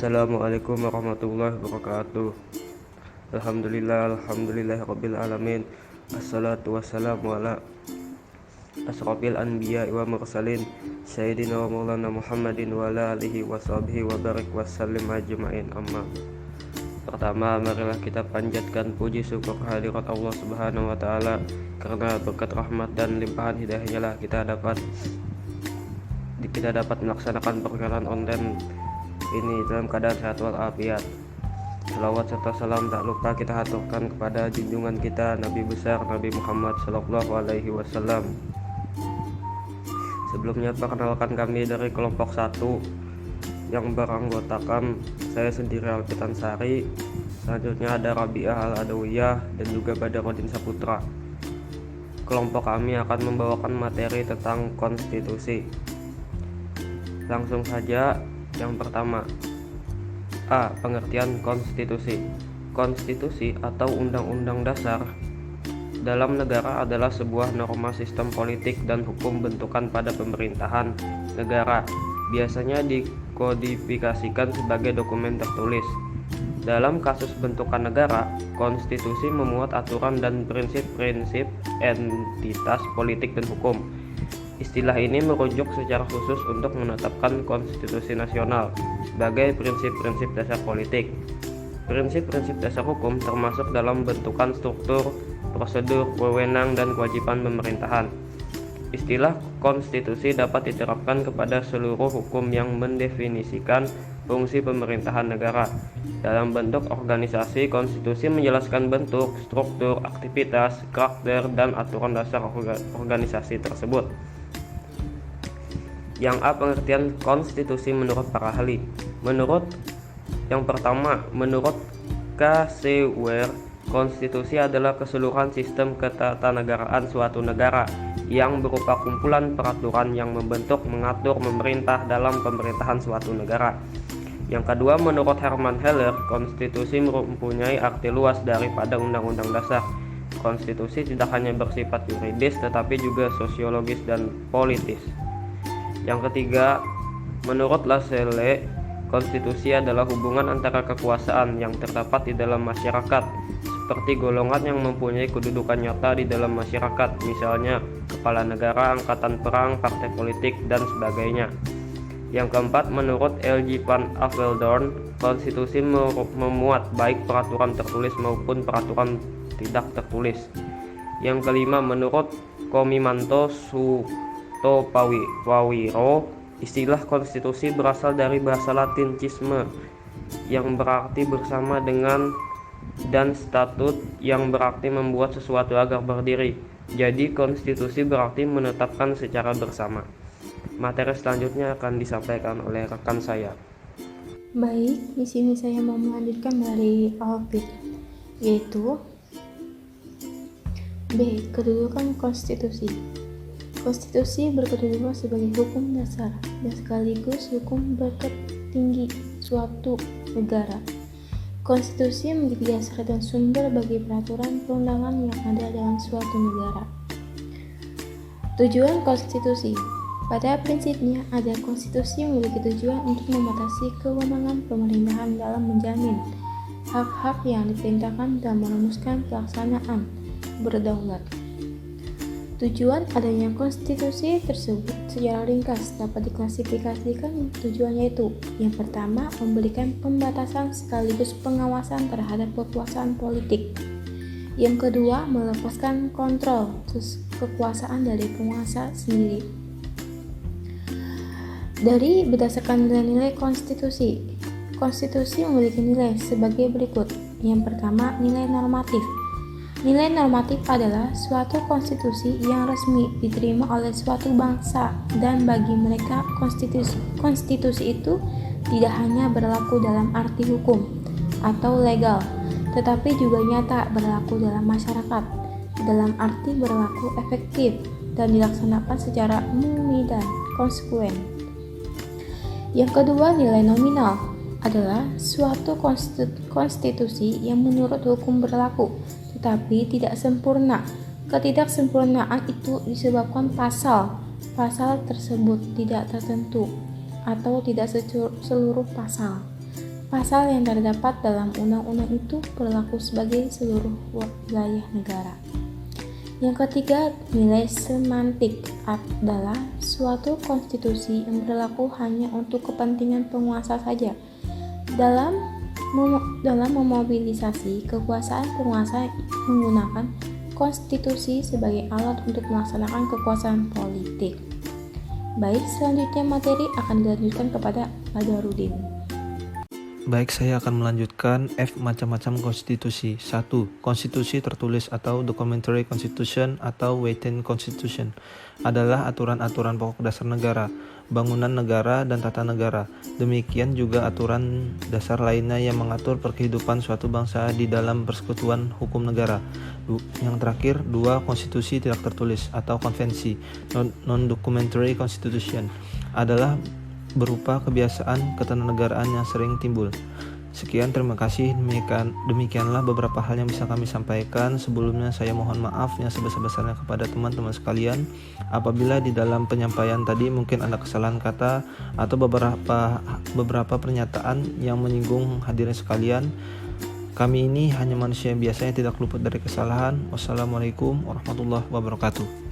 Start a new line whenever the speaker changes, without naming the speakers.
Assalamualaikum warahmatullahi wabarakatuh. Alhamdulillahirabbil alamin. Assalatu wassalamu ala asrofil anbiya wa mursalin sayyidina wa maulana Muhammadin wa ala alihi wa sahbihi wa barik wa sallim ajma'in. Amma. Pertama, marilah kita panjatkan puji syukur hadirat Allah Subhanahu wa taala, karena berkat rahmat dan limpahan hidayahnya lah kita dapat melaksanakan perkenalan online ini dalam keadaan sehat walafiat. Salawat serta salam tak lupa kita haturkan kepada junjungan kita Nabi besar Nabi Muhammad Sallallahu Alaihi Wasallam. Sebelumnya perkenalkan kami dari kelompok 1 yang beranggotakan saya sendiri Alfitan Sari, selanjutnya ada Rabi'ah Al-Adawiyah dan juga Badaruddin Saputra. Kelompok kami akan membawakan materi tentang konstitusi. Langsung saja. Yang pertama, A. Pengertian konstitusi. Konstitusi atau undang-undang dasar dalam negara adalah sebuah norma sistem politik dan hukum bentukan pada pemerintahan negara. Biasanya dikodifikasikan sebagai dokumen tertulis. Dalam kasus bentukan negara, konstitusi memuat aturan dan prinsip-prinsip entitas politik dan hukum. Istilah ini merujuk secara khusus untuk menetapkan konstitusi nasional sebagai prinsip-prinsip dasar politik. Prinsip-prinsip dasar hukum termasuk dalam bentukan struktur, prosedur, wewenang, dan kewajiban pemerintahan. Istilah konstitusi dapat diterapkan kepada seluruh hukum yang mendefinisikan fungsi pemerintahan negara. Dalam bentuk organisasi, konstitusi menjelaskan bentuk, struktur, aktivitas, karakter, dan aturan dasar organisasi tersebut. Yang A. Pengertian konstitusi menurut para ahli. Yang pertama, menurut K.C. Ware, konstitusi adalah keseluruhan sistem ketatanegaraan suatu negara yang berupa kumpulan peraturan yang membentuk, mengatur, memerintah dalam pemerintahan suatu negara. Yang kedua, menurut Hermann Heller, konstitusi mempunyai arti luas daripada undang-undang dasar. Konstitusi tidak hanya bersifat yuridis tetapi juga sosiologis dan politis. Yang ketiga, menurut Lassalle, konstitusi adalah hubungan antara kekuasaan yang terdapat di dalam masyarakat, seperti golongan yang mempunyai kedudukan nyata di dalam masyarakat, misalnya kepala negara, angkatan perang, partai politik, dan sebagainya. Yang keempat, menurut L.J. van Apeldoorn, konstitusi memuat baik peraturan tertulis maupun peraturan tidak tertulis. Yang kelima, menurut Komimanto Sutopawiro, istilah konstitusi berasal dari bahasa Latin cisme yang berarti bersama dengan dan statut yang berarti membuat sesuatu agar berdiri. Jadi konstitusi berarti menetapkan secara bersama. Materi selanjutnya akan disampaikan oleh rekan saya.
Baik, di sini saya mau melanjutkan dari Alfit, yaitu B. Kedudukan konstitusi. Konstitusi berkedudukan sebagai hukum dasar dan sekaligus hukum tertinggi suatu negara. Konstitusi menjadi dasar dan sumber bagi peraturan perundangan yang ada dalam suatu negara. Tujuan konstitusi. Pada prinsipnya, ada konstitusi memiliki tujuan untuk membatasi kewenangan pemerintahan dalam menjamin hak-hak yang diperintahkan dan merumuskan pelaksanaan berdaulat. Tujuan adanya konstitusi tersebut secara ringkas dapat diklasifikasikan tujuannya itu. Yang pertama, memberikan pembatasan sekaligus pengawasan terhadap kekuasaan politik. Yang kedua, melepaskan kontrol kekuasaan dari penguasa sendiri. Berdasarkan nilai-nilai konstitusi. Konstitusi memiliki nilai sebagai berikut. Yang pertama, nilai normatif. Nilai normatif adalah suatu konstitusi yang resmi diterima oleh suatu bangsa, dan bagi mereka konstitusi itu tidak hanya berlaku dalam arti hukum atau legal, tetapi juga nyata berlaku dalam masyarakat, dalam arti berlaku efektif dan dilaksanakan secara umum dan konsekuen. Yang kedua, nilai nominal adalah suatu konstitusi yang menurut hukum berlaku tetapi tidak sempurna. Ketidaksempurnaan itu disebabkan pasal tersebut tidak tertentu atau tidak seluruh pasal. Pasal yang terdapat dalam undang-undang itu berlaku sebagai seluruh wilayah negara. Yang ketiga, nilai semantik adalah suatu konstitusi yang berlaku hanya untuk kepentingan penguasa saja. Dalam memobilisasi kekuasaan penguasa menggunakan konstitusi sebagai alat untuk melaksanakan kekuasaan politik. Baik, selanjutnya materi akan dilanjutkan kepada Badarudin.
Baik, saya akan melanjutkan F macam-macam konstitusi. 1. Konstitusi tertulis atau Documentary Constitution atau Written Constitution adalah aturan-aturan pokok dasar negara, bangunan negara, dan tata negara. Demikian juga aturan dasar lainnya yang mengatur perkehidupan suatu bangsa di dalam persekutuan hukum negara. Yang terakhir, 2. Konstitusi tidak tertulis atau konvensi, Non-Documentary Constitution, adalah berupa kebiasaan ketenagaran yang sering timbul. Sekian, terima kasih. Demikianlah beberapa hal yang bisa kami sampaikan. Sebelumnya saya mohon maaf yang sebesar-besarnya kepada teman-teman sekalian apabila di dalam penyampaian tadi mungkin ada kesalahan kata atau beberapa pernyataan yang menyinggung hadirin sekalian. Kami ini hanya manusia biasa yang tidak luput dari kesalahan. Wassalamualaikum warahmatullahi wabarakatuh.